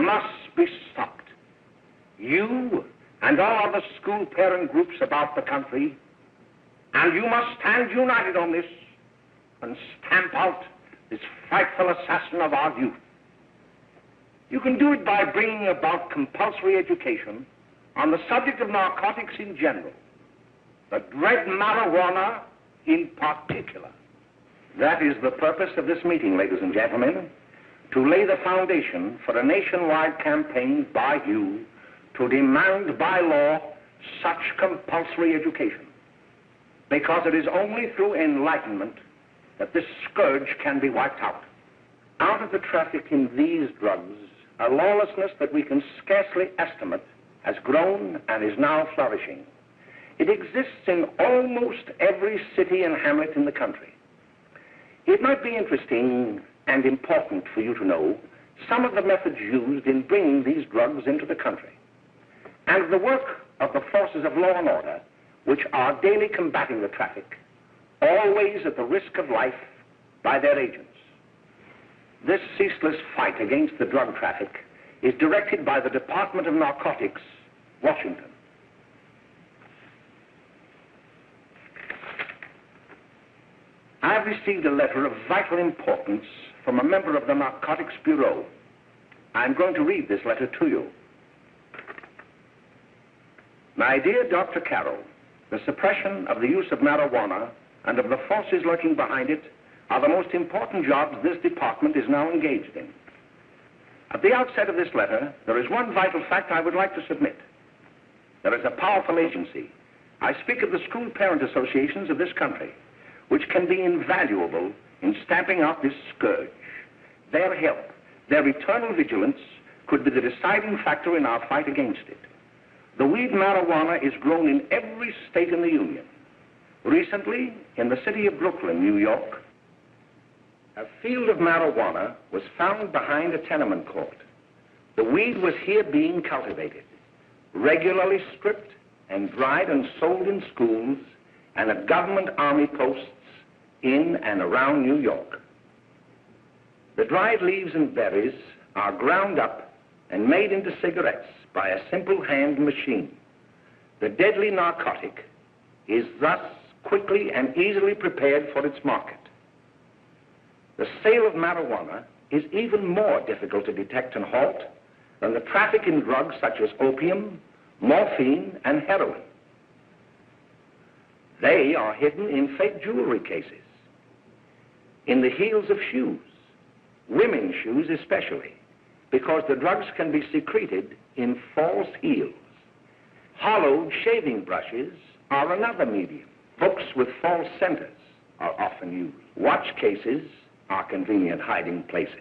must be stopped. You and all other school parent groups about the country, and you must stand united on this and stamp out this frightful assassin of our youth. You can do it by bringing about compulsory education on the subject of narcotics in general, the dread marijuana in particular. That is the purpose of this meeting, ladies and gentlemen, to lay the foundation for a nationwide campaign by you to demand by law such compulsory education. Because it is only through enlightenment that this scourge can be wiped out. Out of the traffic in these drugs, a lawlessness that we can scarcely estimate has grown and is now flourishing. It exists in almost every city and hamlet in the country. It might be interesting and important for you to know some of the methods used in bringing these drugs into the country, and the work of the forces of law and order, which are daily combating the traffic, always at the risk of life by their agents. This ceaseless fight against the drug traffic is directed by the Department of Narcotics, Washington. I have received a letter of vital importance from a member of the Narcotics Bureau. I'm going to read this letter to you. My dear Dr. Carroll, the suppression of the use of marijuana and of the forces lurking behind it are the most important jobs this department is now engaged in. At the outset of this letter, there is one vital fact I would like to submit. There is a powerful agency. I speak of the school parent associations of this country, which can be invaluable in stamping out this scourge. Their help, their eternal vigilance, could be the deciding factor in our fight against it. The weed marijuana is grown in every state in the Union. Recently, in the city of Brooklyn, New York, a field of marijuana was found behind a tenement court. The weed was here being cultivated, regularly stripped and dried and sold in schools and at government army posts in and around New York. The dried leaves and berries are ground up and made into cigarettes by a simple hand machine. The deadly narcotic is thus quickly and easily prepared for its market. The sale of marijuana is even more difficult to detect and halt than the traffic in drugs such as opium, morphine, and heroin. They are hidden in fake jewelry cases, in the heels of shoes, women's shoes especially, because the drugs can be secreted in false heels. Hollowed shaving brushes are another medium. Books with false centers are often used. Watch cases are convenient hiding places.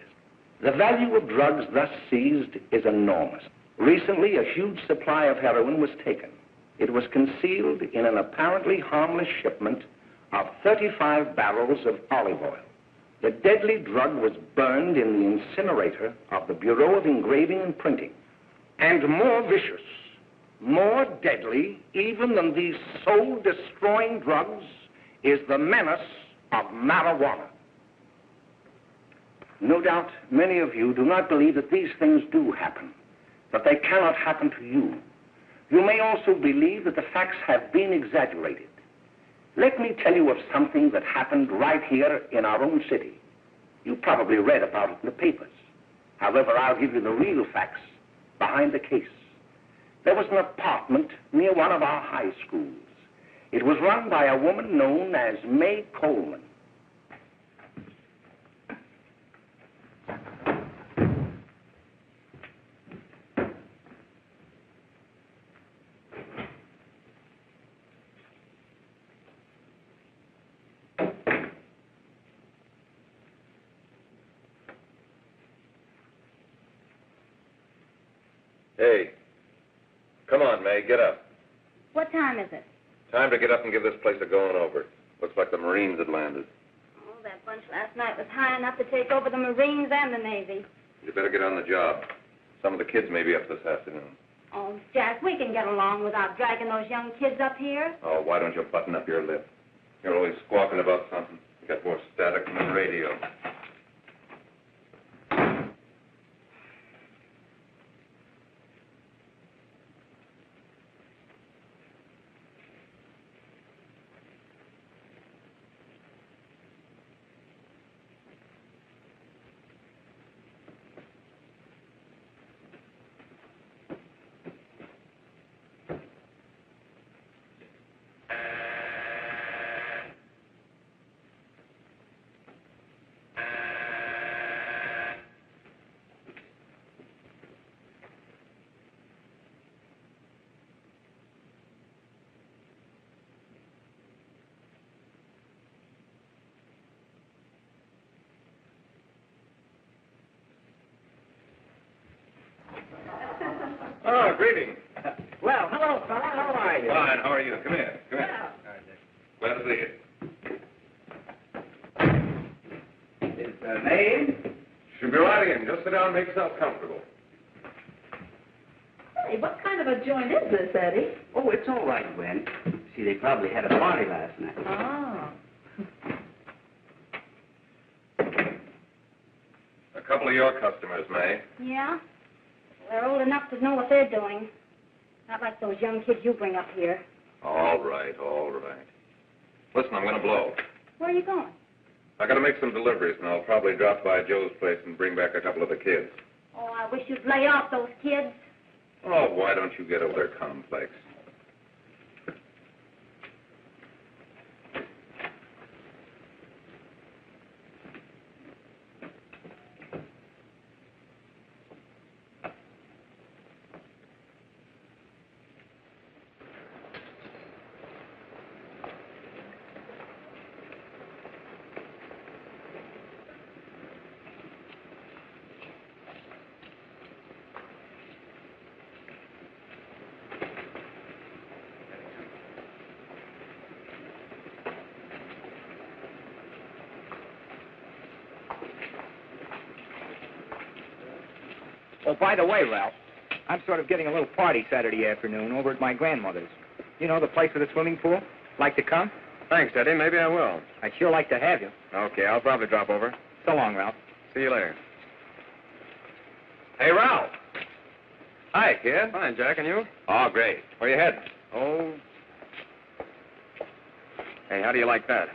The value of drugs thus seized is enormous. Recently, a huge supply of heroin was taken. It was concealed in an apparently harmless shipment of 35 barrels of olive oil. The deadly drug was burned in the incinerator of the Bureau of Engraving and Printing. And more vicious, more deadly even than these soul-destroying drugs is the menace of marijuana. No doubt many of you do not believe that these things do happen, that they cannot happen to you. You may also believe that the facts have been exaggerated. Let me tell you of something that happened right here in our own city. You probably read about it in the papers. However, I'll give you the real facts behind the case. There was an apartment near one of our high schools. It was run by a woman known as May Coleman. Hey, come on, May, get up. What time is it? Time to get up and give this place a going over. Looks like the Marines had landed. Oh, that bunch last night was high enough to take over the Marines and the Navy. You better get on the job. Some of the kids may be up this afternoon. Oh, Jack, we can get along without dragging those young kids up here. Oh, why don't you button up your lip? You're always squawking about something. You got more static than the radio. greetings. Well, hello, fella. How are you? Fine, how are you? Come here. Come here. Glad to see you. Is the name? Should be right in. Just sit down and make yourself comfortable. Hey, what kind of a joint is this, Eddie? Oh, it's all right, Gwen. See, they probably had a party last night. Oh. A couple of your customers, May. Yeah? They're old enough to know what they're doing. Not like those young kids you bring up here. All right, all right. Listen, I'm going to blow. Where are you going? I got to make some deliveries, and I'll probably drop by Joe's place and bring back a couple of the kids. Oh, I wish you'd lay off those kids. Oh, why don't you get over their complex? Oh, by the way, Ralph, I'm sort of getting a little party Saturday afternoon over at my grandmother's. You know, the place with the swimming pool? Like to come? Thanks, Eddie. Maybe I will. I'd sure like to have you. Okay, I'll probably drop over. So long, Ralph. See you later. Hey, Ralph. Hi, kid. Fine, Jack, and you? Oh, great. Where you heading? Oh. Hey, how do you like that?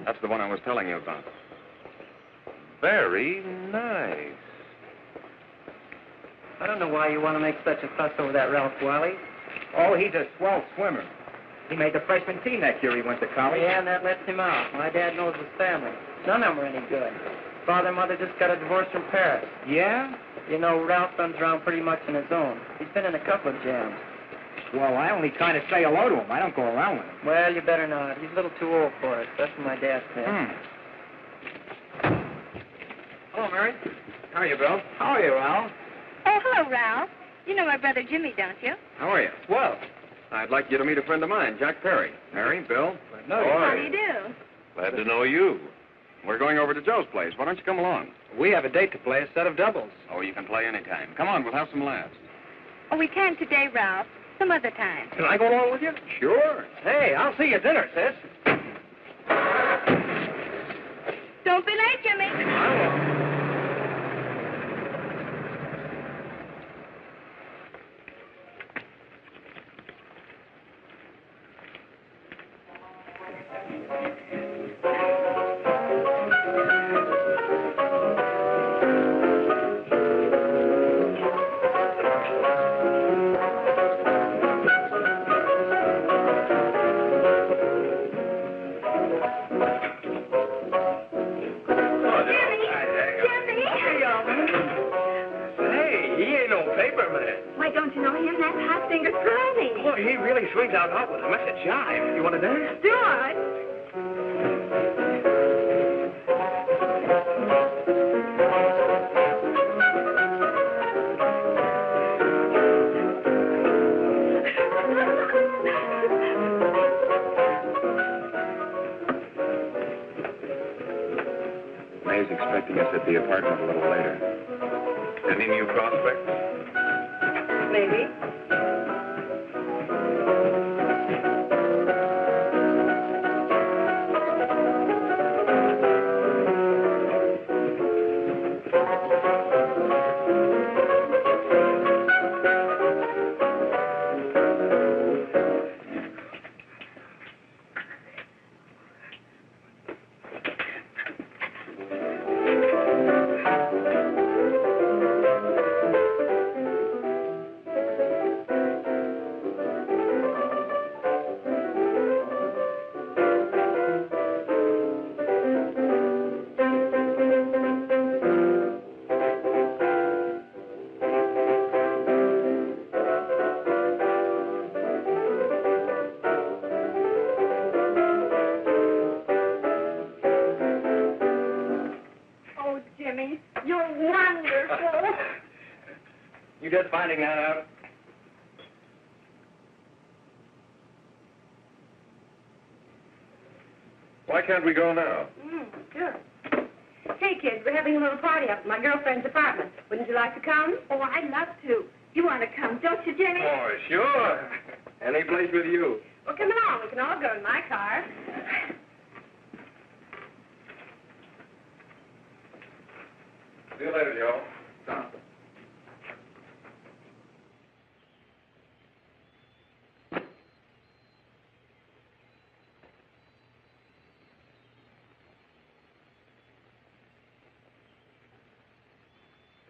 That's the one I was telling you about. Very nice. I don't know why you want to make such a fuss over that Ralph Wiley. Oh, he's a swell swimmer. He made the freshman team that year he went to college. Yeah, and that lets him out. My dad knows his family. None of them are any good. Father and mother just got a divorce from Paris. Yeah? You know, Ralph runs around pretty much on his own. He's been in a couple of jams. Well, I only kind of say hello to him. I don't go around with him. Well, you better not. He's a little too old for it. That's what my dad said. Hello, Mary. How are you, Bill? How are you, Ralph? Oh, hello, Ralph. You know my brother Jimmy, don't you? How are you? Well, I'd like you to meet a friend of mine, Jack Perry. Mary, Bill. no. How do you do? Glad to know you. We're going over to Joe's place. Why don't you come along? We have a date to play, a set of doubles. Oh, you can play anytime. Come on, we'll have some laughs. Oh, we can't today, Ralph. Some other time. Can I go along with you? Sure. Hey, I'll see you at dinner, sis. Don't be late, Jimmy. Why, don't you know him? That's Hot Finger Curly. Boy, he really swings out hot with a mess of jive. You want to dance? Do I? May's expecting us at the apartment a little later. Any new prospects? Maybe. You're wonderful. You just finding that out? Why can't we go now? Sure. Hey, kids, we're having a little party up at my girlfriend's apartment. Wouldn't you like to come? Oh, I'd love to. You want to come, don't you, Jimmy? Oh, sure. Any place with you. Well, come along. We can all go in my car. See you later, Joe.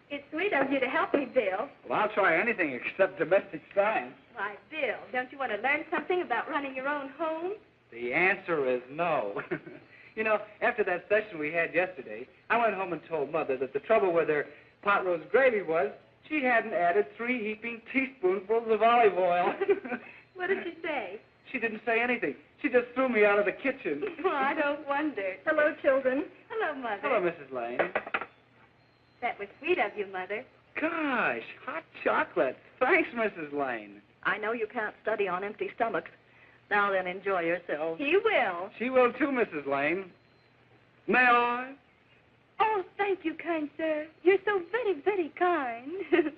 It's sweet of you to help me, Bill. Well, I'll try anything except domestic science. Why, Bill, don't you want to learn something about running your own home? The answer is no. You know, after that session we had yesterday, I went home and told Mother that the trouble with her pot roast gravy was she hadn't added 3 heaping teaspoonfuls of olive oil. What did she say? She didn't say anything. She just threw me out of the kitchen. Well, I don't wonder. Hello, children. Hello, Mother. Hello, Mrs. Lane. That was sweet of you, Mother. Gosh, hot chocolate. Thanks, Mrs. Lane. I know you can't study on empty stomachs. Now then, enjoy yourselves. He will. She will too, Mrs. Lane. May I? Oh, thank you, kind sir. You're so very, very kind.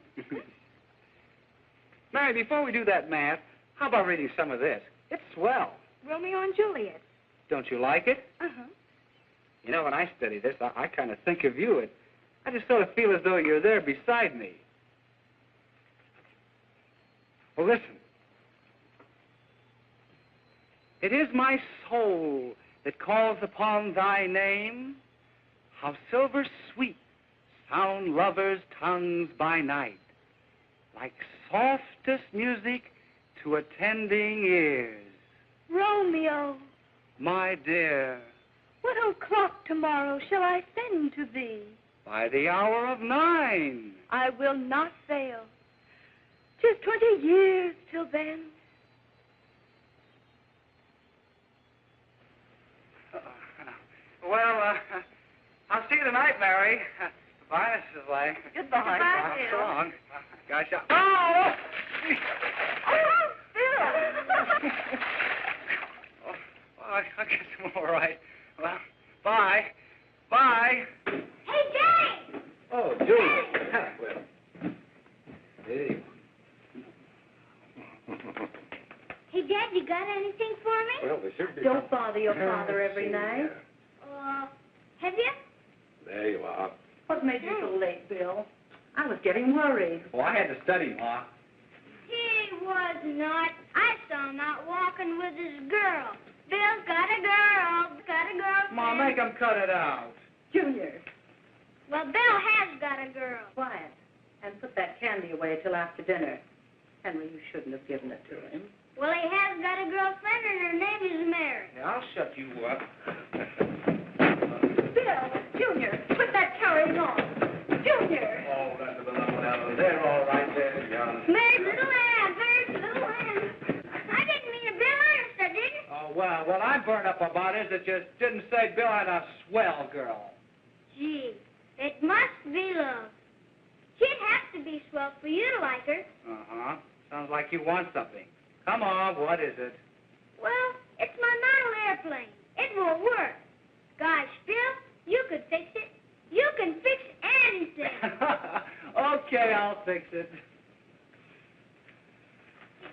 Mary, before we do that math, how about reading some of this? It's swell. Romeo and Juliet. Don't you like it? Uh-huh. You know, when I study this, I kind of think of you. I just sort of feel as though you're there beside me. Well, listen. It is my soul that calls upon thy name. How silver sweet sound lovers' tongues by night, like softest music to attending ears. Romeo, My dear, what o'clock tomorrow shall I send to thee? by the hour of 9. I will not fail. 'Tis 20 years till then. Well, I'll see you tonight, Mary. Goodbye, Mrs. Lane. Goodbye. Goodbye, So Bill. long. Gosh, oh! Oh, Bill! Oh, I guess I'm all right. Well, bye. Bye. Hey, Jay! Oh, Julie. Hey. Hey, Dad, you got anything for me? Well, there should be. Don't bother your father every night. Have you? There you are. What made you so late, Bill? I was getting worried. Well, I had to study, Ma. He was not. I saw him out walking with his girl. Bill's got a girl. Got a girlfriend. Ma, make him cut it out. Junior, Well, Bill has got a girl. quiet. And put that candy away till after dinner. Henry, you shouldn't have given it to him. Well, he has got a girlfriend, and her name is Mary. Yeah, I'll shut you up. Bill, Junior, put that carrying on. Junior! Oh, that's the little one out there, all right there, John. Mary's little lamb. Mary's little lamb. I didn't mean to, Bill. Honest, I didn't. Oh, well, what I'm burned up about is that you didn't say Bill had a swell girl. Gee, it must be love. She'd have to be swell for you to like her. Uh-huh. Sounds like you want something. Come on, what is it? Well, it's my model airplane. It won't work. Gosh, Bill, you could fix it. You can fix anything. Okay, I'll fix it.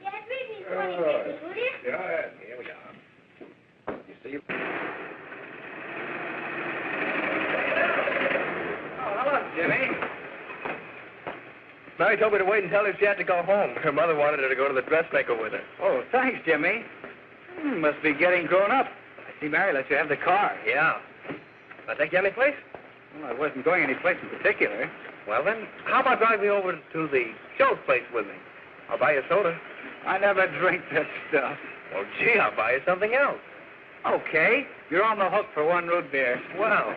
Dad, read me 20 pages, will you? Yeah, here we are. You see? Oh, hello, Jimmy. Mary told me to wait and tell her she had to go home. Her mother wanted her to go to the dressmaker with her. Oh, thanks, Jimmy. Must be getting grown up. I see Mary let you have the car. Yeah. I take you any place? Well, I wasn't going any place in particular. Well, then, how about driving me over to the show's place with me? I'll buy you a soda. I never drink that stuff. Well, gee, I'll buy you something else. Okay, you're on the hook for 1 root beer. Well.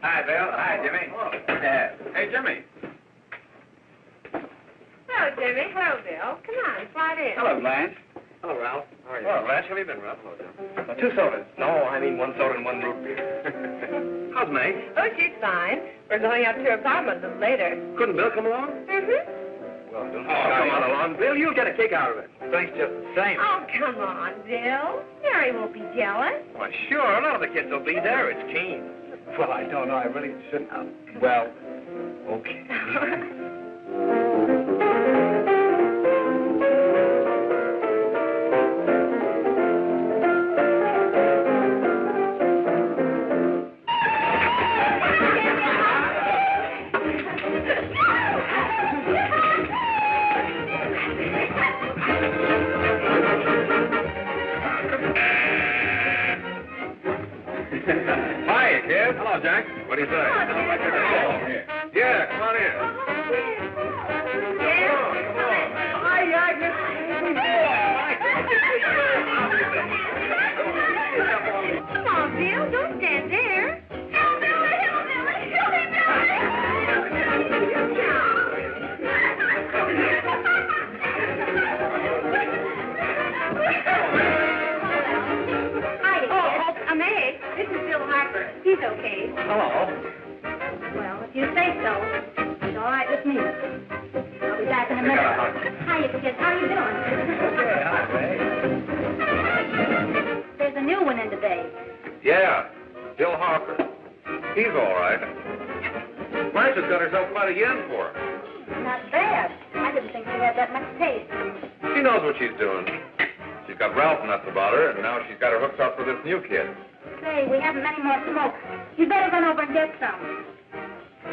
Hi, Bill. Hi, Jimmy. Hey, Jimmy. Well, Hello, Jimmy. Hello, Bill. Come on, slide in. Hello, Blanche. Hello, Ralph. How are you? Well, Blanche, how have you been, Ralph? Hello, Jim. 2 sodas. No, I mean 1 soda and 1 root beer. How's May? Oh, she's fine. We're going up to her apartment a little later. Couldn't Bill come along? Mm-hmm. Well, don't come on along, Bill. You'll get a kick out of it. Thanks just the same. Oh, come on, Bill. Mary won't be jealous. Why, sure. None of the kids will be there. It's keen. Well, I don't know. I really shouldn't. Well, okay. Hi, kid. Hello, Jack. What do you say? Yeah, come on in. Hi, Agnes. Come on, Bill. Don't stand there. May. This is Bill Harper. He's okay. Hello. Well, if you say so, it's all right with me. I'll be back in a minute. Hiya, kids. How you doing? Okay, hi, May. There's a new one in today. Yeah, Bill Harper. He's all right. Blanche has got herself quite a yen for him. Not bad. I didn't think she had that much taste. She knows what she's doing. She's got Ralph nuts about her, and now she's got her hooks up for this new kid. Say, we haven't many more smoke. You better run over and get some.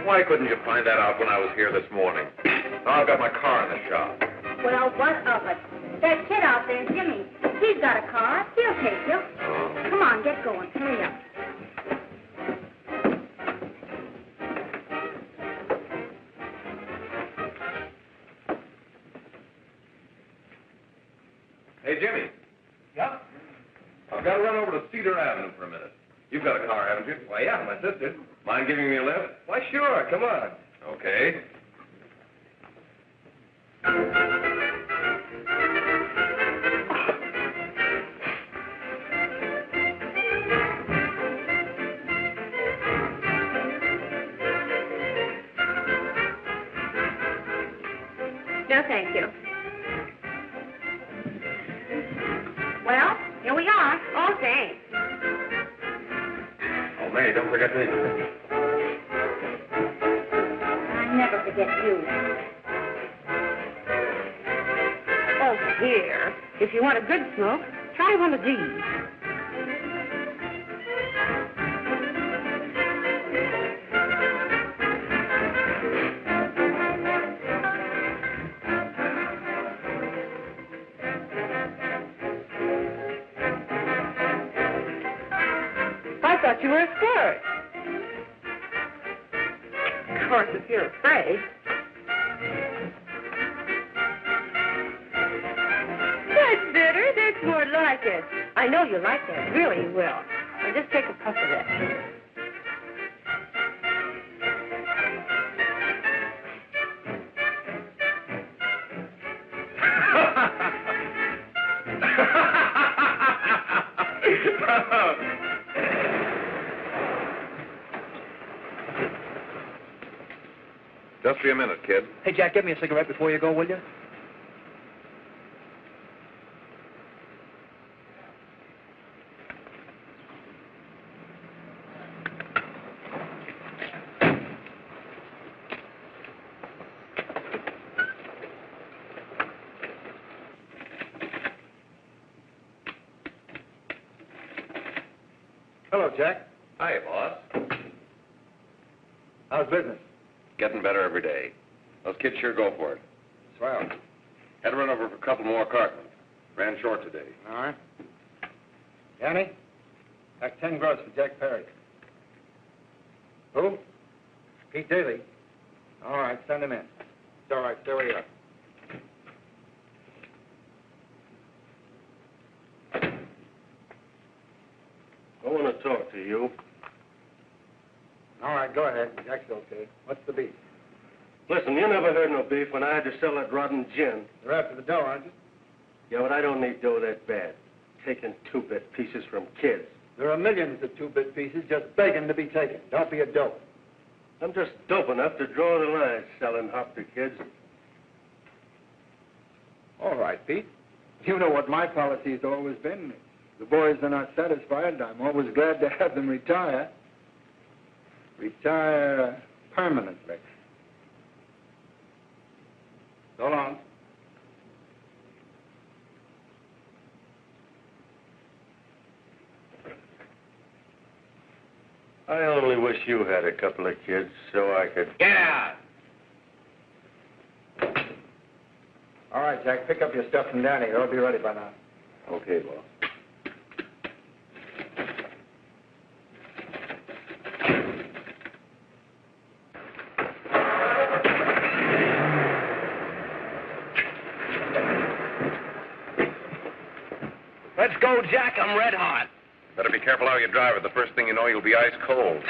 Why couldn't you find that out when I was here this morning? Now I've got my car in the shop. Well, what of it? That kid out there, Jimmy, he's got a car. He'll take you. Come on, get going. Hurry up. Hey, Jimmy. Yeah? I've got to run over to Cedar Avenue for a minute. You've got a car, haven't you? Why, yeah, my sister. Mind giving me a lift? Why, sure. Come on. Okay. No, thank you. Well, here we are. Oh, thanks. Oh, May, don't forget me. I never forget you. Oh, here. If you want a good smoke, try one of these. I thought you were a squirt. Of course, if you're afraid. That's better. That's more like it. I know you like that. Really, you will. Now just take a puff of that. Just be a minute, kid. Hey, Jack, get me a cigarette before you go, will you? Hello, Jack. Hi, boss. How's business? Getting better every day. Those kids sure go for it. Swell. Had to run over for a couple more cartons. Ran short today. All right. Danny, pack 10 gross for Jack Perry. Who? Pete Daly. All right, send him in. It's all right, stay where you are. I want to talk to you. All right, go ahead. Jack's okay. What's the beef? Listen, you never heard no beef when I had to sell that rotten gin. You're after the dough, aren't you? Yeah, but I don't need dough that bad. Taking two-bit pieces from kids. There are millions of two-bit pieces just begging to be taken. Don't be a dope. I'm just dope enough to draw the line selling hop to kids. All right, Pete. You know what my policy has always been. If the boys are not satisfied, I'm always glad to have them retire. Retire permanently. So long. I only wish you had a couple of kids so I could... Get out! All right, Jack, pick up your stuff from Danny. They'll be ready by now. Okay, boss. Let's go, Jack. I'm red hot. Better be careful how you drive it. The first thing you know, you'll be ice cold.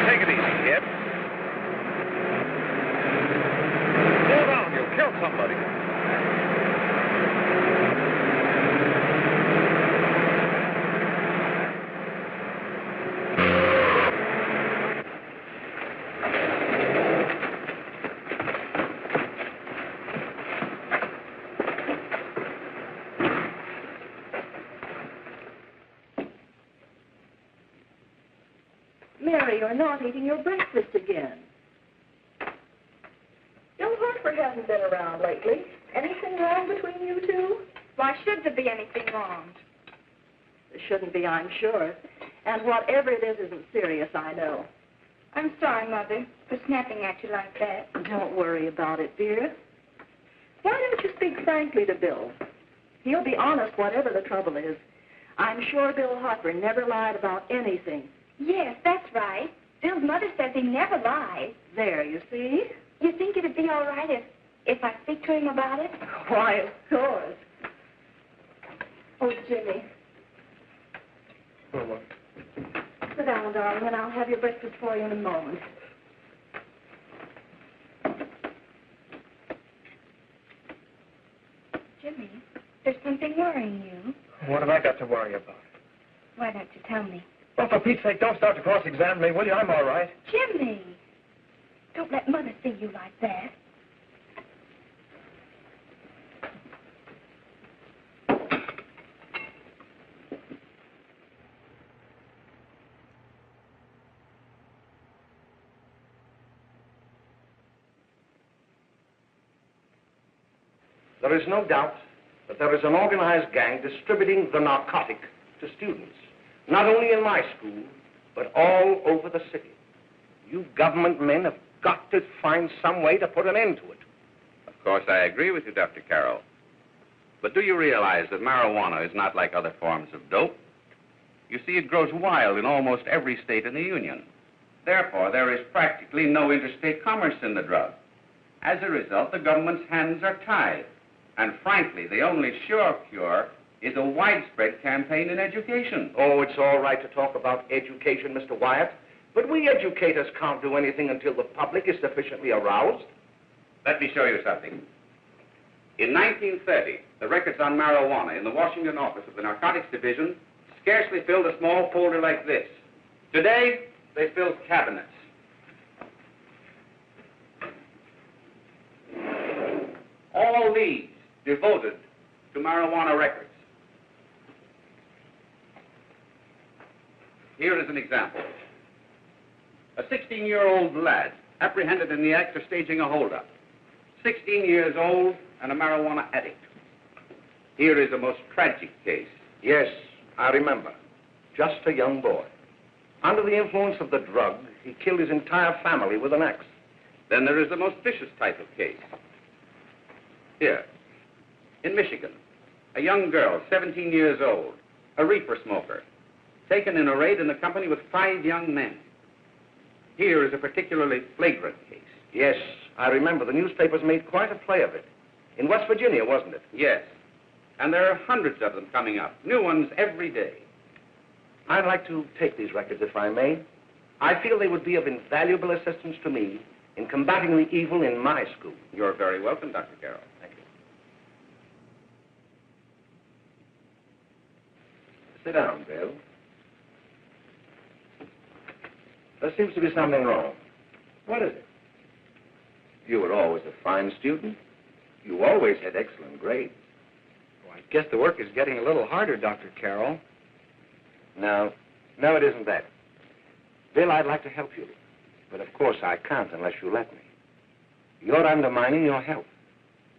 Take it easy, kid. Slow down. You'll kill somebody. Mary, you're not eating your breakfast again. Bill Harper hasn't been around lately. Anything wrong between you two? Why should there be anything wrong? There shouldn't be, I'm sure. And whatever it is isn't serious, I know. I'm sorry, Mother, for snapping at you like that. Don't worry about it, dear. Why don't you speak frankly to Bill? He'll be honest whatever the trouble is. I'm sure Bill Harper never lied about anything. Yes, that's right. Bill's mother says he never lies. There, you see? You think it'd be all right if I speak to him about it? Why, of course. Oh, Jimmy. Sit down, darling, and I'll have your breakfast for you in a moment. Jimmy, there's something worrying you. What have I got to worry about? Why don't you tell me? Well, for Pete's sake, don't start to cross-examine me, will you? I'm all right. Jimmy! Don't let Mother see you like that. There is no doubt that there is an organized gang distributing the narcotic to students, not only in my school, but all over the city. You government men have got to find some way to put an end to it. Of course, I agree with you, Dr. Carroll. But do you realize that marijuana is not like other forms of dope? You see, it grows wild in almost every state in the Union. Therefore, there is practically no interstate commerce in the drug. As a result, the government's hands are tied. And frankly, the only sure cure is a widespread campaign in education. Oh, it's all right to talk about education, Mr. Wyatt, but we educators can't do anything until the public is sufficiently aroused. Let me show you something. In 1930, the records on marijuana in the Washington office of the Narcotics Division scarcely filled a small folder like this. Today, they fill cabinets. All these devoted to marijuana records. Here is an example. A 16-year-old lad apprehended in the act of staging a holdup. 16 years old and a marijuana addict. Here is a most tragic case. Yes, I remember. Just a young boy. Under the influence of the drug, he killed his entire family with an axe. Then there is the most vicious type of case. Here, in Michigan, a young girl, 17 years old, a reefer smoker, taken in a raid in the company with 5 young men. Here is a particularly flagrant case. Yes, I remember. The newspapers made quite a play of it. In West Virginia, wasn't it? Yes. And there are hundreds of them coming up, new ones every day. I'd like to take these records, if I may. I feel they would be of invaluable assistance to me in combating the evil in my school. You're very welcome, Dr. Carroll. Thank you. Sit down, Bill. There seems to be something wrong. What is it? You were always a fine student. You always had excellent grades. Well, I guess the work is getting a little harder, Dr. Carroll. No, it isn't that. Bill, I'd like to help you. But of course I can't unless you let me. You're undermining your health.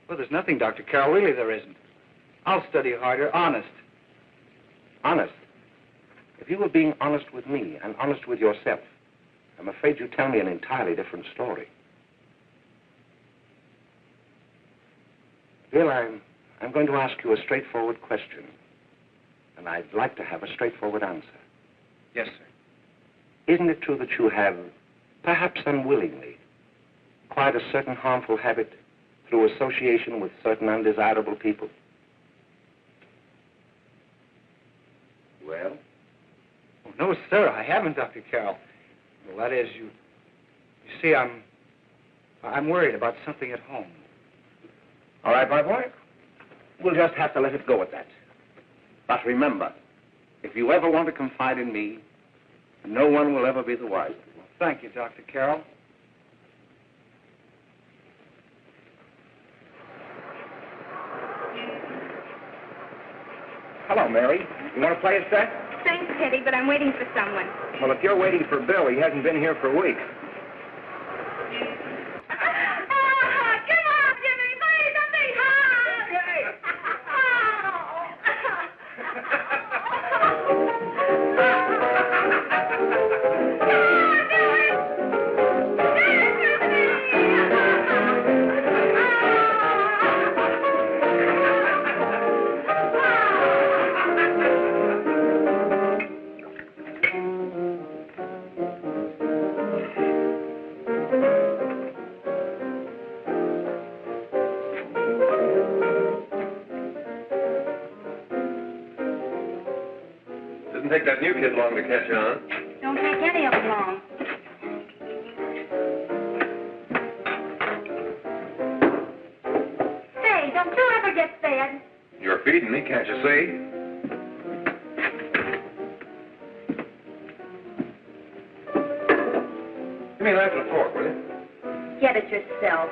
Well, there's nothing, Dr. Carroll. Really, there isn't. I'll study harder, honest. Honest? If you were being honest with me and honest with yourself, I'm afraid you'd tell me an entirely different story. Bill, I'm going to ask you a straightforward question. And I'd like to have a straightforward answer. Yes, sir. Isn't it true that you have, perhaps unwillingly, acquired a certain harmful habit through association with certain undesirable people? Well? Oh, no, sir, I haven't, Dr. Carroll. Well, that is, you see, I'm worried about something at home. All right, my boy. We'll just have to let it go at that. But remember, if you ever want to confide in me, no one will ever be the wiser. Well, thank you, Dr. Carroll. Hello, Mary. You want to play a set? Thanks, Teddy, but I'm waiting for someone. Well, if you're waiting for Bill, he hasn't been here for weeks. Didn't take that new kid long to catch on. Don't take any of them long. Say, don't you ever get fed? You're feeding me, can't you see? Give me a knife and a fork, will you? Get it yourself.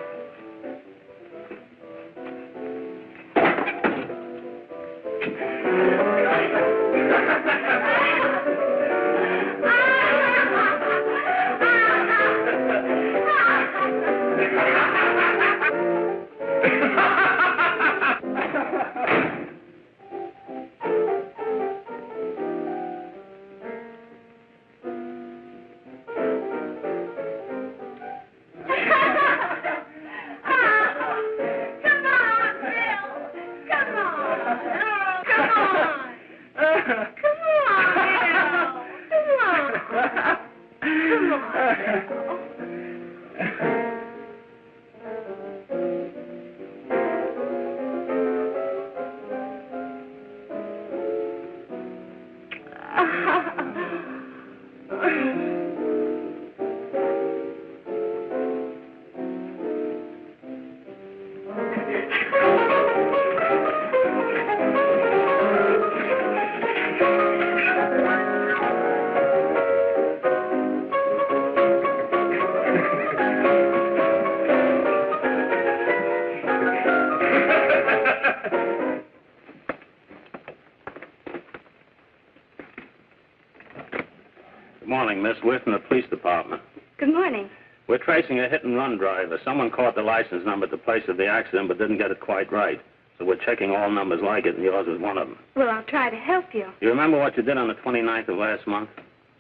Miss. We're from the police department. Good morning. We're tracing a hit-and-run driver. Someone caught the license number at the place of the accident but didn't get it quite right. So we're checking all numbers like it, and yours is one of them. Well, I'll try to help you. You remember what you did on the 29th of last month?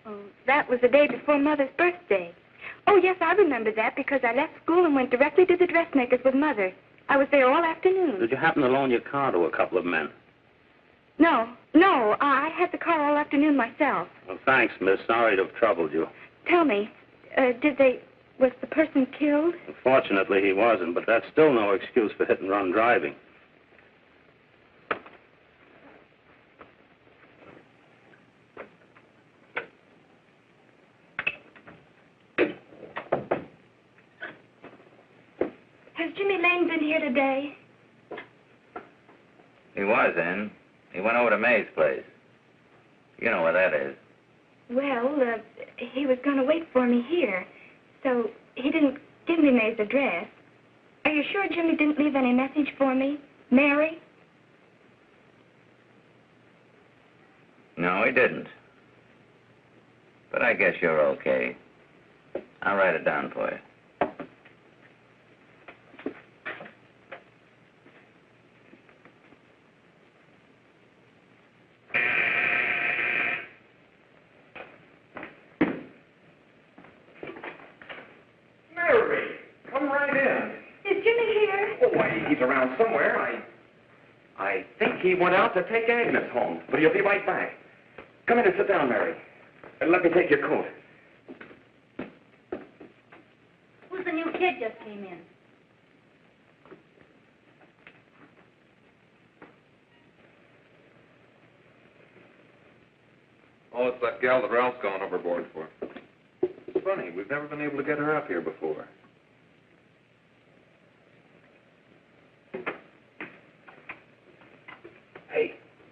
Oh, that was the day before Mother's birthday. Oh, yes, I remember that because I left school and went directly to the dressmaker's with Mother. I was there all afternoon. Did you happen to loan your car to a couple of men? No, I had the car all afternoon myself. Well, thanks, miss. Sorry to have troubled you. Tell me, was the person killed? Unfortunately, he wasn't, but that's still no excuse for hit-and-run driving. Has Jimmy Lane been here today? He was in. He went over to May's place. You know where that is. Well, he was going to wait for me here, so he didn't give me May's address. Are you sure Jimmy didn't leave any message for me? Mary? No, he didn't. But I guess you're okay. I'll write it down for you. Mary, come right in. Is Jimmy here? Oh, why, he's around somewhere. I think he went out to take Agnes home, but he'll be right back. Come in and sit down, Mary. And let me take your coat. Who's the new kid just came in? Oh, it's that gal that Ralph's gone overboard for. It's funny, we've never been able to get her up here before.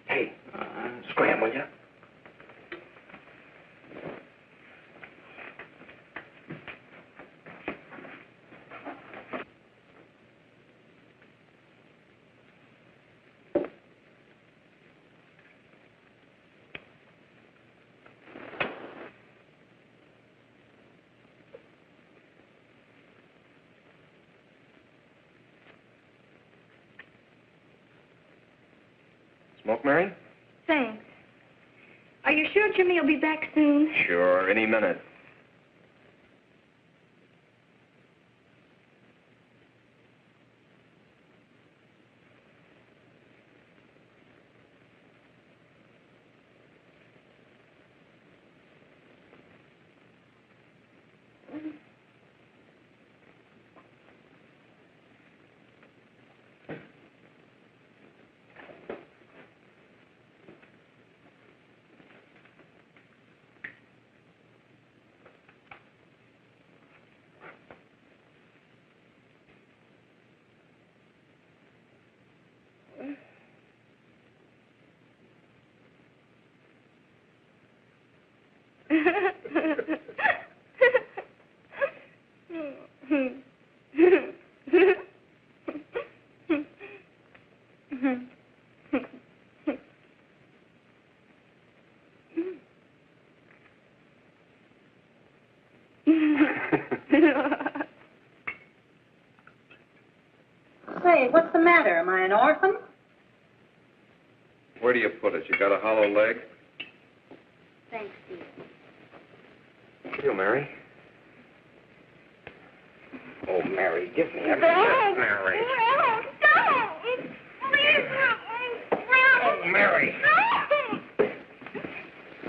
Hey, scram, will you? Smoke, Mary? Thanks. Are you sure Jimmy will be back soon? Sure, any minute. Say, what's the matter? Am I an orphan? Where do you put it? You got a hollow leg? Thanks, Steve. You, Mary. Oh, Mary, give me a No. Mary. No, don't. Please, no. Oh, Mary. No.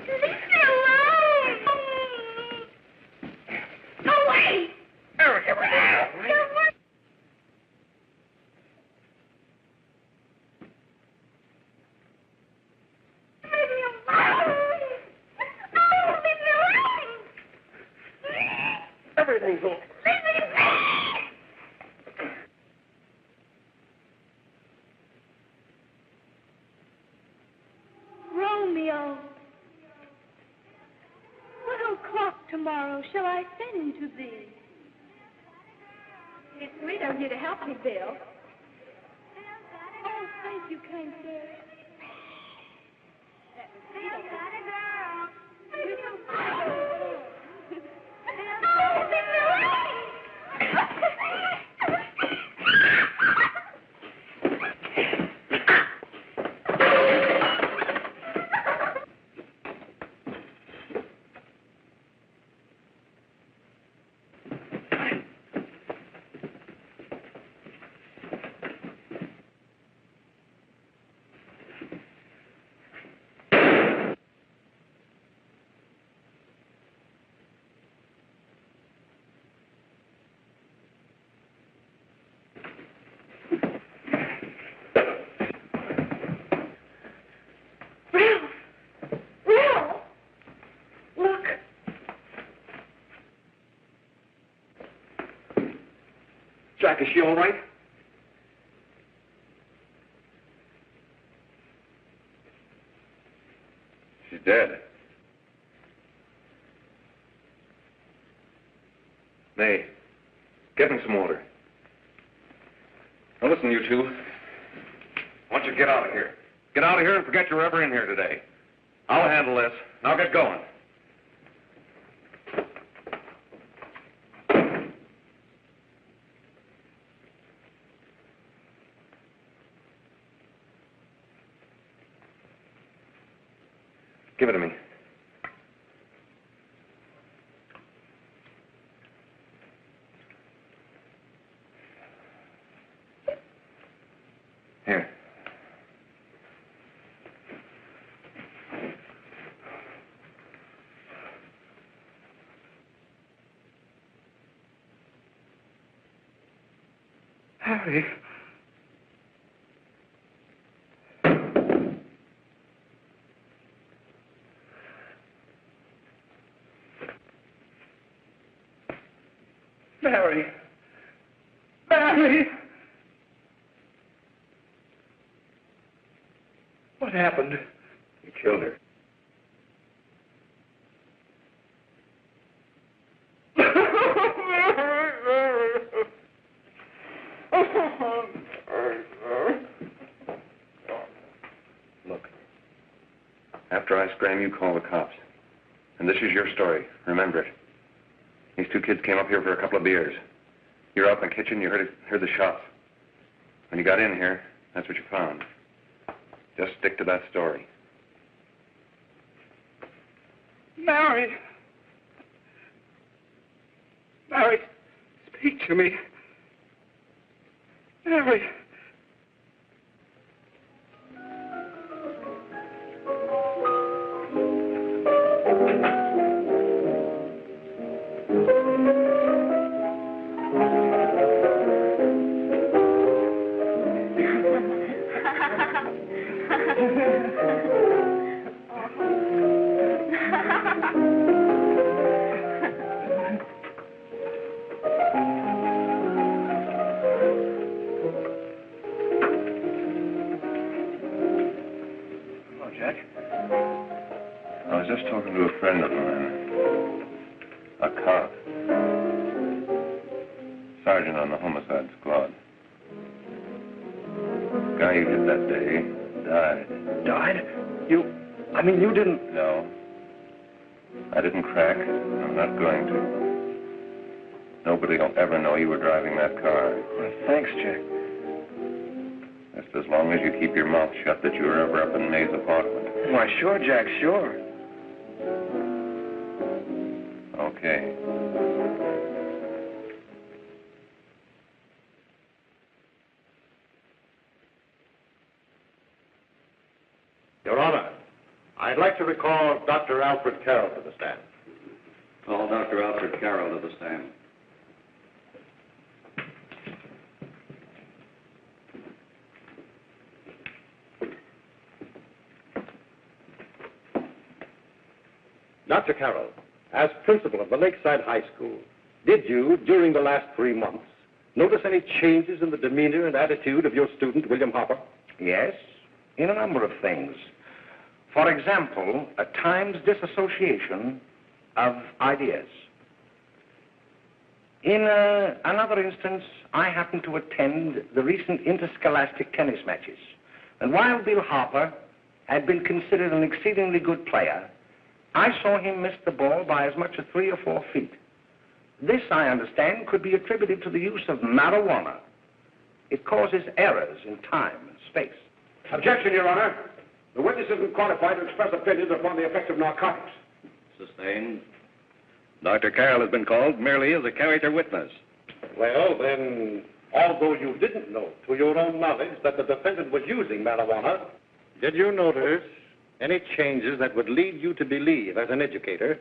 Leave me alone. Go away. Mary, give me that. Everything's over. Romeo, what o'clock tomorrow shall I send to thee? It's sweet of you to help me, Bill. Oh, thank you, kind sir. Jack, is she all right? She's dead. May, get me some water. Now listen, you two. I want you to get out of here. Get out of here and forget you're ever in here today. I'll handle this. Now get going. Give it to me. Here. Harry. Mary. Mary. What happened? You killed her. Look. After I scram, you call the cops. And this is your story. Remember it. These two kids came up here for a couple of beers. You were out in the kitchen, you heard the shots. When you got in here, that's what you found. Just stick to that story. Mary. Mary, speak to me. Mary. I was just talking to a friend of mine, a cop, sergeant on the homicide squad. The guy you hit that day died. Died? You didn't... No. I didn't crack. I'm not going to. Nobody will ever know you were driving that car. Well, thanks, Jack. Just as long as you keep your mouth shut that you were ever up in May's apartment. Why, sure, Jack, sure. Okay. Your Honor, I'd like to recall Dr. Alfred Carroll to the stand. Call Dr. Alfred Carroll to the stand. Dr. Carroll, as principal of the Lakeside High School, did you, during the last 3 months, notice any changes in the demeanor and attitude of your student, William Hopper? Yes, in a number of things. For example, at times disassociation of ideas. In another instance, I happened to attend the recent interscholastic tennis matches. And while Bill Hopper had been considered an exceedingly good player, I saw him miss the ball by as much as 3 or 4 feet. This, I understand, could be attributed to the use of marijuana. It causes errors in time and space. Objection, Your Honor. The witness isn't qualified to express opinions upon the effects of narcotics. Sustained. Dr. Carroll has been called merely as a character witness. Well, then, although you didn't know to your own knowledge that the defendant was using marijuana, did you notice any changes that would lead you to believe, as an educator,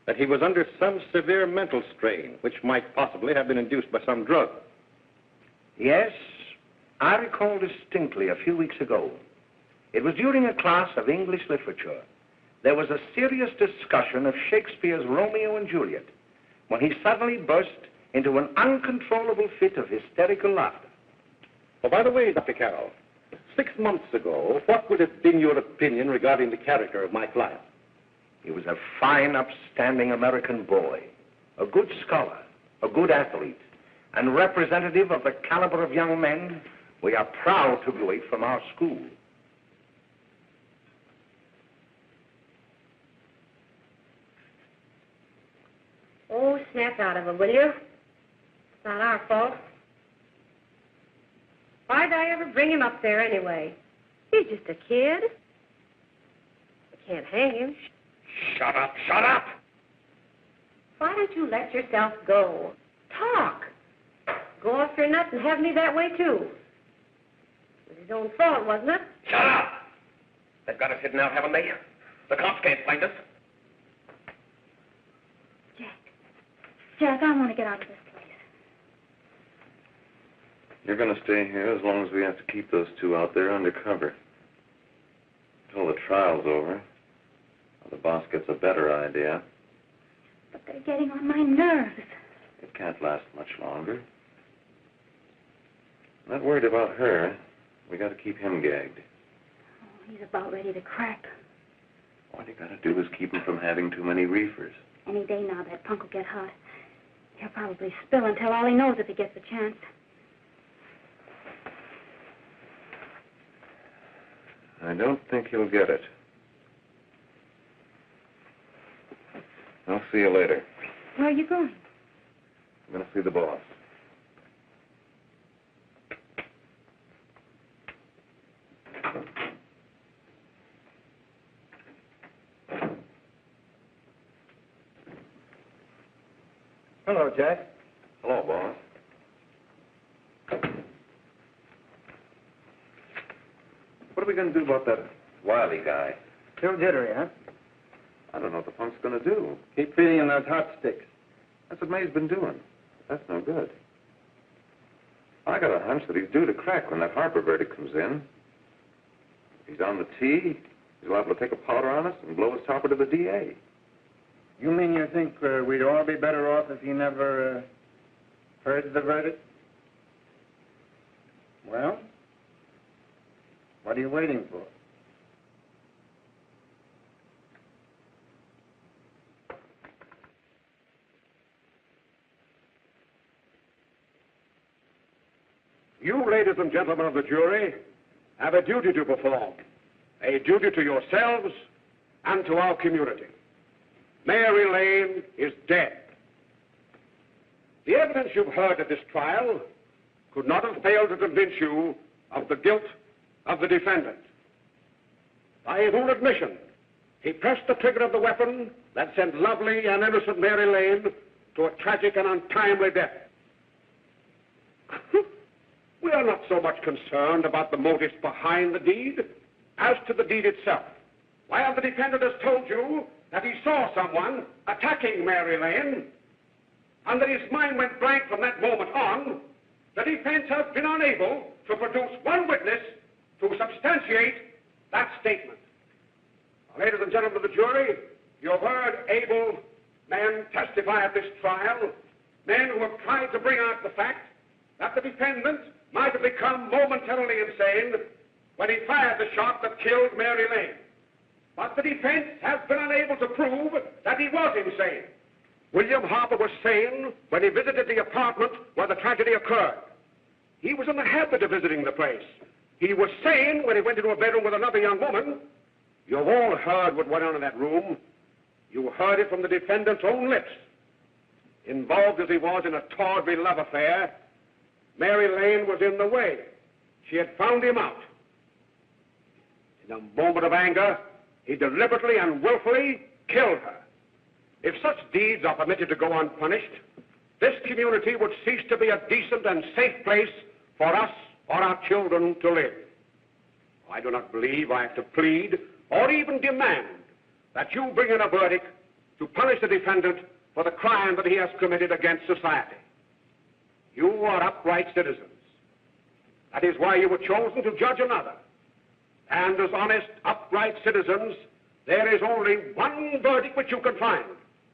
that he was under some severe mental strain, which might possibly have been induced by some drug? Yes, I recall distinctly a few weeks ago. It was during a class of English literature. There was a serious discussion of Shakespeare's Romeo and Juliet, when he suddenly burst into an uncontrollable fit of hysterical laughter. Oh, by the way, Dr. Carroll, 6 months ago, what would have been your opinion regarding the character of my client? He was a fine, upstanding American boy, a good scholar, a good athlete, and representative of the caliber of young men we are proud to graduate from our school. Oh, snap out of it, will you? It's not our fault. Why'd I ever bring him up there anyway? He's just a kid. I can't hang him. Shut up, shut up! Why don't you let yourself go? Talk. Go off your nuts and have me that way, too. It was his own fault, wasn't it? Shut up! They've got us hidden out, haven't they? The cops can't find us. Jack, I want to get out of this place. You're going to stay here as long as we have to keep those two out there undercover. Until the trial's over. Or the boss gets a better idea. But they're getting on my nerves. It can't last much longer. I'm not worried about her. We got to keep him gagged. Oh, he's about ready to crack. All you got to do is keep him from having too many reefers. Any day now, that punk will get hot. He'll probably spill and tell all he knows if he gets a chance. I don't think he'll get it. I'll see you later. Where are you going? I'm going to see the boss. Hello, Jack. Hello, boss. What are we going to do about that Wiley guy? Still jittery, huh? I don't know what the punk's going to do. Keep feeding him those hot sticks. That's what May's been doing. That's no good. I got a hunch that he's due to crack when that Harper verdict comes in. If he's on the tee, he's liable to take a powder on us and blow his topper to the DA. You mean you think we'd all be better off if he never heard the verdict? Well, what are you waiting for? You, ladies and gentlemen of the jury, have a duty to perform. A duty to yourselves and to our community. Mary Lane is dead. The evidence you've heard at this trial could not have failed to convince you of the guilt of the defendant. By his own admission, he pressed the trigger of the weapon that sent lovely and innocent Mary Lane to a tragic and untimely death. We are not so much concerned about the motives behind the deed as to the deed itself. While the defendant has told you that he saw someone attacking Mary Lane and that his mind went blank from that moment on, the defense has been unable to produce one witness to substantiate that statement. Now, ladies and gentlemen of the jury, you have heard able men testify at this trial, men who have tried to bring out the fact that the defendant might have become momentarily insane when he fired the shot that killed Mary Lane. But the defense has been unable to prove that he was insane. William Harper was sane when he visited the apartment where the tragedy occurred. He was in the habit of visiting the place. He was sane when he went into a bedroom with another young woman. You've all heard what went on in that room. You heard it from the defendant's own lips. Involved as he was in a tawdry love affair, Mary Lane was in the way. She had found him out. In a moment of anger, he deliberately and willfully killed her. If such deeds are permitted to go unpunished, this community would cease to be a decent and safe place for us or our children to live. I do not believe I have to plead or even demand that you bring in a verdict to punish the defendant for the crime that he has committed against society. You are upright citizens. That is why you were chosen to judge another. And as honest, upright citizens, there is only one verdict which you can find,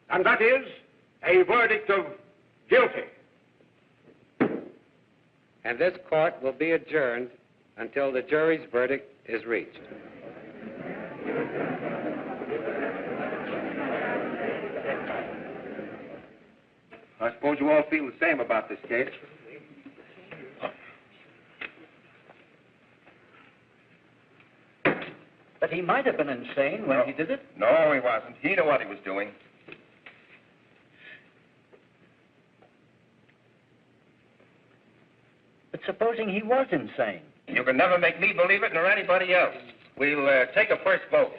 and that is a verdict of guilty. and this court will be adjourned until the jury's verdict is reached. I suppose you all feel the same about this case. But he might have been insane when he did it. No, he wasn't. He knew what he was doing. But supposing he was insane? You can never make me believe it, nor anybody else. We'll take a first vote.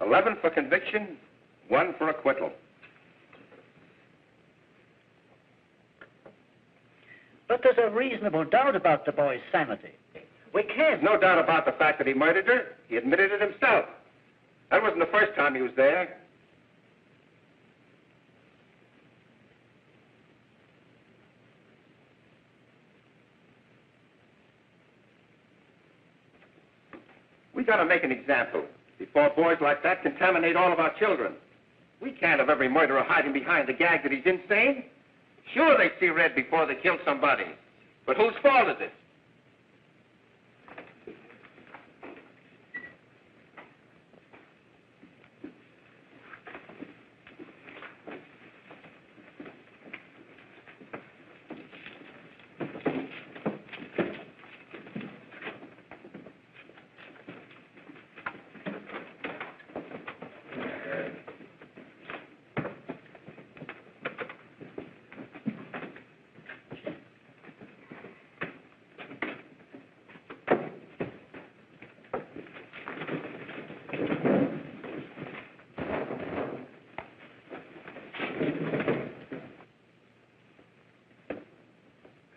$11 for conviction, 1 for acquittal. But there's a reasonable doubt about the boy's sanity. We can't. No doubt about the fact that he murdered her. He admitted it himself. That wasn't the first time he was there. We got to make an example before boys like that contaminate all of our children. We can't have every murderer hiding behind the gag that he's insane. Sure, they see red before they kill somebody. But whose fault is it?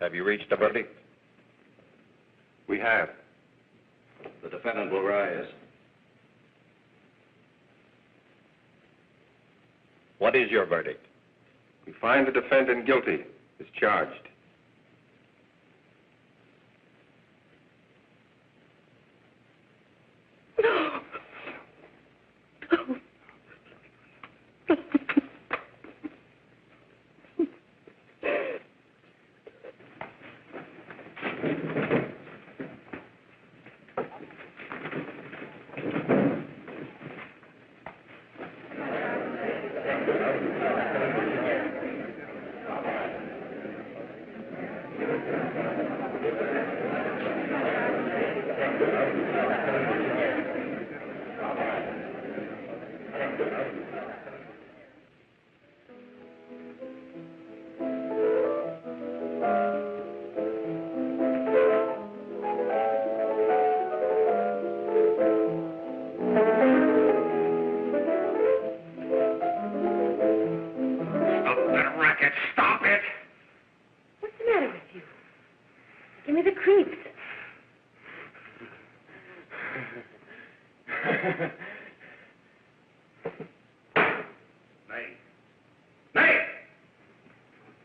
Have you reached a verdict? We have. The defendant will rise. What is your verdict? We find the defendant guilty as charged.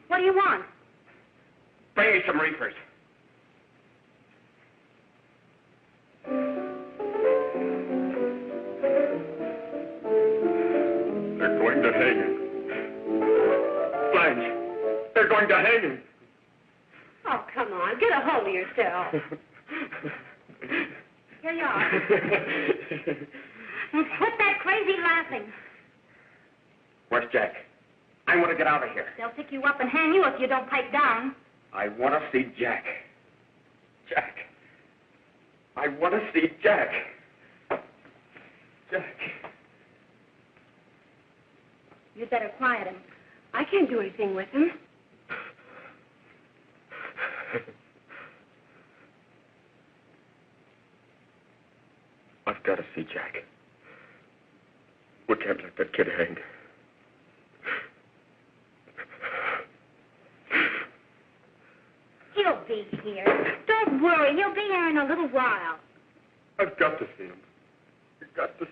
What do you want? Bring me some reefers. They're going to hang him. Blanche, they're going to hang him. Oh, come on. Get a hold of yourself. Here you are. And quit that crazy laughing. Where's Jack? I want to get out of here. They'll pick you up and hang you if you don't pipe down. I want to see Jack. Jack. I want to see Jack. Jack. You'd better quiet him. I can't do anything with him. I've got to see Jack. We can't let that kid hang. He'll be here. Don't worry. He'll be here in a little while. I've got to see him. I've got to.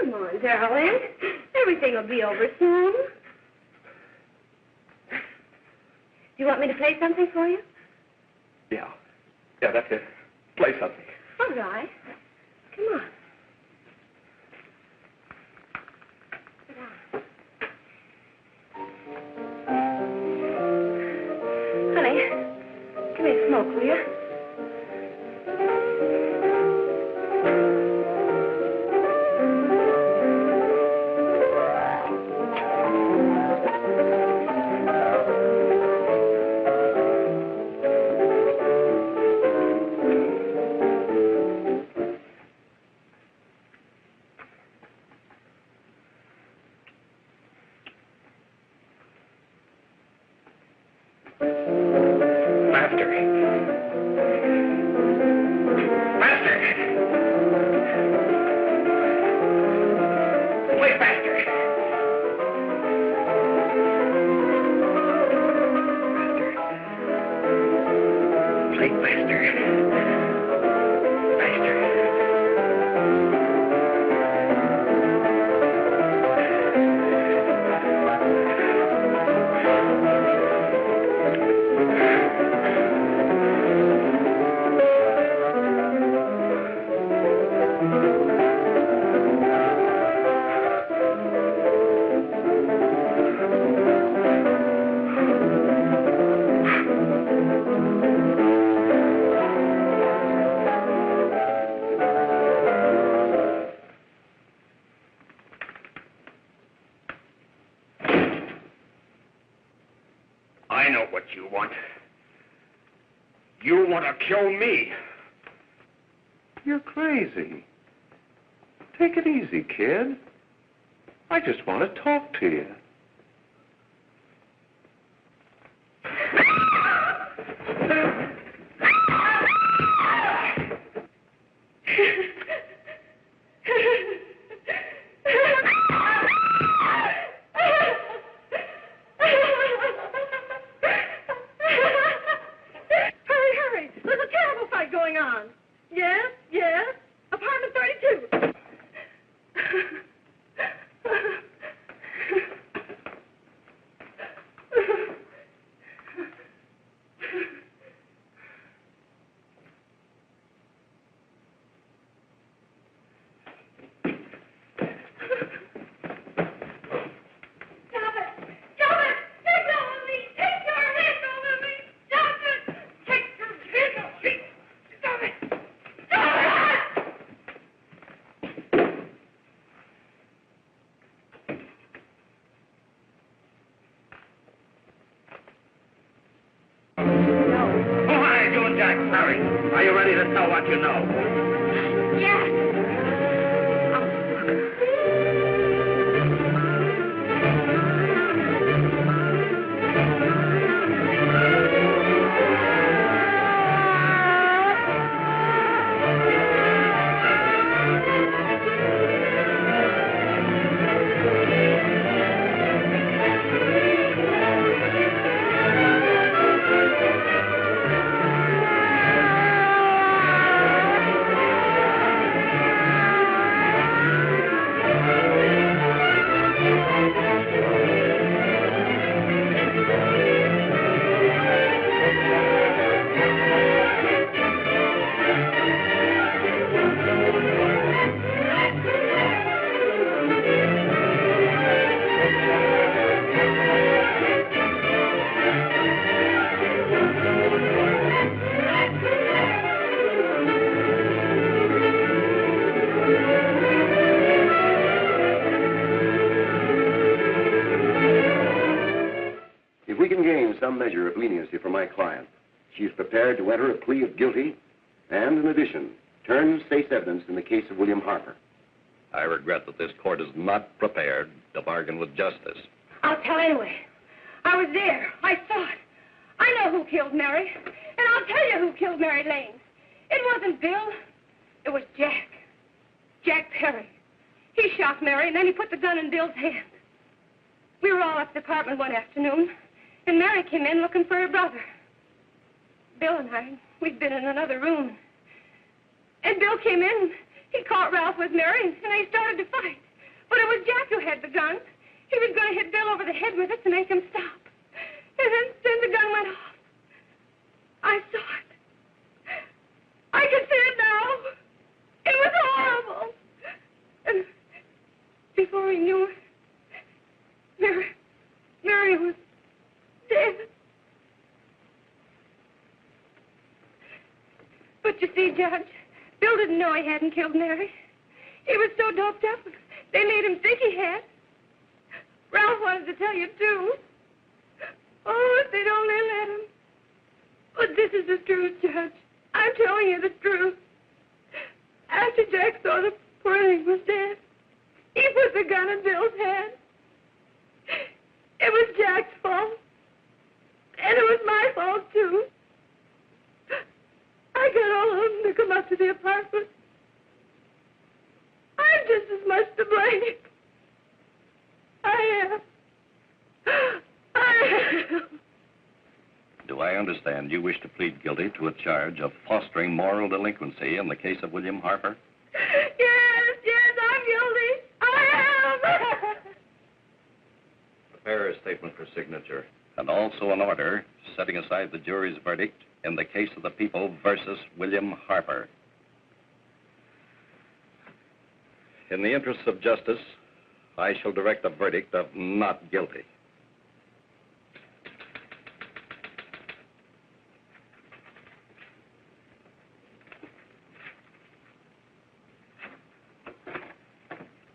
Come on, darling. Everything will be over soon. Do you want me to play something for you? Yeah. Yeah, that's it. Play something. All right. Come on. Sit down. Honey, give me a smoke, will you? I know what you want. You want to kill me. You're crazy. Take it easy, kid. I just want to talk to you. Hurry! There's a terrible fight going on. Yes? Apartment 32. Are you ready to tell what you know? Yes. If we can gain some measure of leniency for my client, she is prepared to enter a plea of guilty and, in addition, turn state's evidence in the case of William Harper. I regret that this court is not prepared to bargain with justice. I'll tell anyway. I was there. I saw it. I know who killed Mary. And I'll tell you who killed Mary Lane. It wasn't Bill. It was Jack. Jack Perry. He shot Mary, and then he put the gun in Bill's hand. We were all up at the apartment one afternoon, and Mary came in looking for her brother. Bill and I, we'd been in another room. And Bill came in, he caught Ralph with Mary, and they started to fight. gun. He was going to hit Bill over the head with it to make him stop. And then the gun went off. I saw it. I can see it now. It was horrible. And before he knew it, Mary was dead. But you see, Judge, Bill didn't know he hadn't killed Mary. He was so doped up, they made him think he had. Ralph wanted to tell you, too. Oh, if they'd only let him. But this is the truth, Judge. I'm telling you the truth. After Jack saw the poor thing was dead, he put the gun in Bill's hand. It was Jack's fault. And it was my fault, too. I got all of them to come up to the apartment. I'm just as much to blame. I am. Do I understand you wish to plead guilty to a charge of fostering moral delinquency in the case of William Harper? Yes, I'm guilty. I am. Prepare a statement for signature. And also an order setting aside the jury's verdict in the case of the people versus William Harper. In the interests of justice, I shall direct a verdict of not guilty.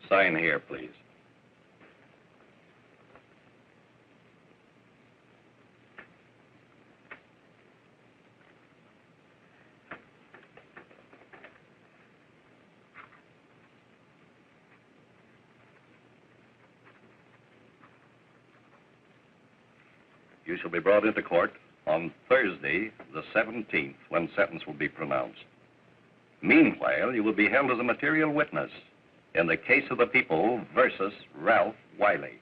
Sign here, please. You shall be brought into court on Thursday, the 17th, when sentence will be pronounced. Meanwhile, you will be held as a material witness in the case of the people versus Ralph Wiley.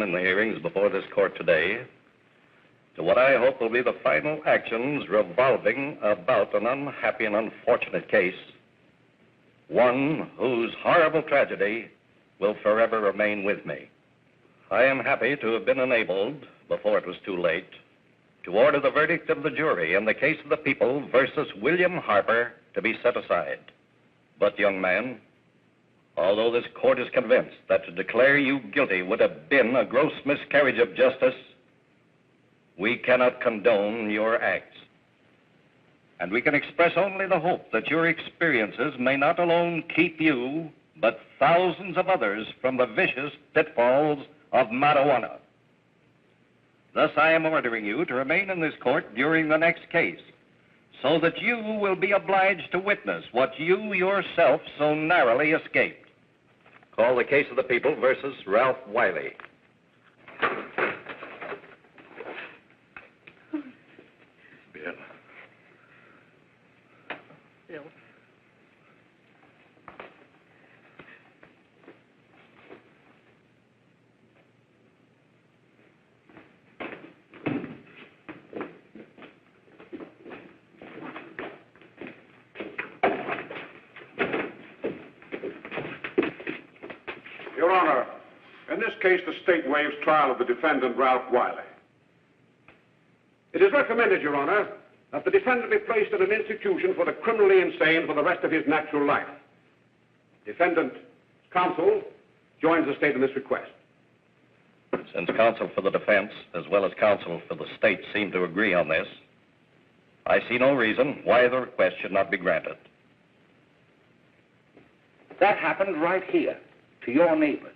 In the hearings before this court today to what I hope will be the final actions revolving about an unhappy and unfortunate case, one whose horrible tragedy will forever remain with me. I am happy to have been enabled, before it was too late, to order the verdict of the jury in the case of the people versus William Harper to be set aside. But, young man, although this court is convinced that to declare you guilty would have been a gross miscarriage of justice, we cannot condone your acts. And we can express only the hope that your experiences may not alone keep you, but thousands of others from the vicious pitfalls of marijuana. Thus, I am ordering you to remain in this court during the next case, so that you will be obliged to witness what you yourself so narrowly escaped. Call the case of the people versus Ralph Wiley. Bill. Bill. Your Honor, in this case, the state waives trial of the defendant, Ralph Wiley. It is recommended, Your Honor, that the defendant be placed in an institution for the criminally insane for the rest of his natural life. Defendant, counsel, joins the state in this request. Since counsel for the defense, as well as counsel for the state, seem to agree on this, I see no reason why the request should not be granted. That happened right here, to your neighbors.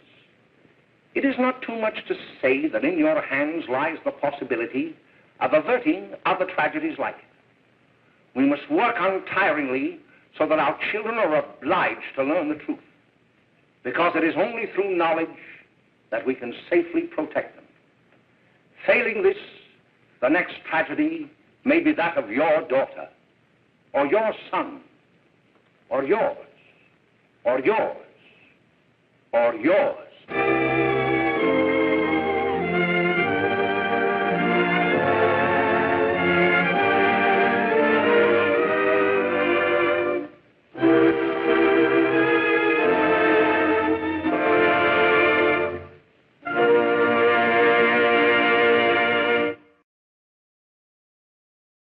It is not too much to say that in your hands lies the possibility of averting other tragedies like it. We must work untiringly so that our children are obliged to learn the truth, because it is only through knowledge that we can safely protect them. Failing this, the next tragedy may be that of your daughter, or your son, or yours, or yours, or yours.